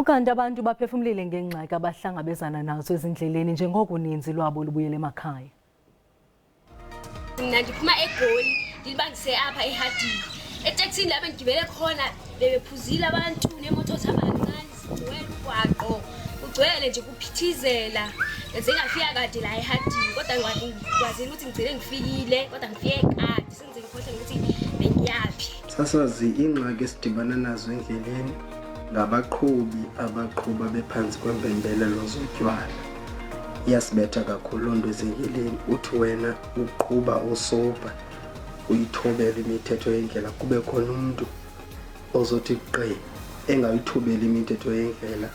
Ukanti abantu baphefumulile ngengxaki abahlangabezana nazo ezindleleni njengokuninzi lwabo lubuyele emakhaya. Mina ndiphuma eGoli ndibangise apha eHadini. Etaxini lapho ngigibele khona bebephuzile abantu nemoto zabancane zigcwele ugwaqo. Ugcwele nje kuphithizela. Bese ngafika kade la eHadini kodwa ngikwazi ukuthi ngigcine ngifikile kodwa ngifike kade senze ngikhohle ukuthi bengiyaphi. Sasazi ingxaki esidibana nazo endleleni ngabaqhubi abaqhuba bephansi kwempembelelo zotywala. Iyasibetha kakhulu loo nto ezindleleni. Uthi wena uqhuba usobha uyithobela imithetho yendlela kube khona umuntu ozothi qe engayithobeli imithetho yendlela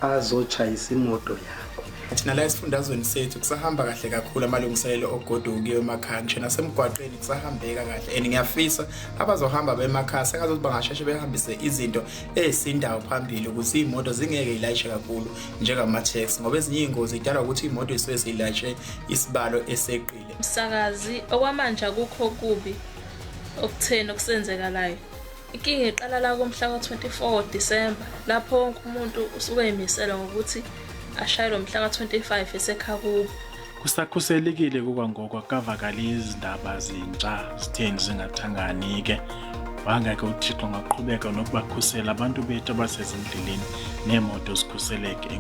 azotshayisa imoto yakho. Thina la esifundazweni sethu kusahamba kahle kakhulu amalungiselelo ogoduka emakhaya nje nasemgwaqeni kusahambeka kahle and ngiyafisa abazohamba bemakhaya sekazothi bangasheshe behambise izinto ezisindayo phambili ukuthi imoto zingeke ilayishe kakhulu njengama taxi ngoba ezinye ingozi idala ukuthi imoto isuke siyilayishe isibalo eseqile. Msakazi okwamanje akukho kubi okutheni okusenzekalayo. Inkinga iqala la kumhla ka-24 December lapho wonke umuntu usuke emisela ngokuthi ashayelo mhla ka-25 esekhaya kubo. Kusakhuselekile kukwangoko akavakali izindaba zintsha zitheni zingathangani-ke. Wangeke uThixo ngaqhubeka nokubakhusela abantu bethu abasezindleleni neemoto zikhuseleke.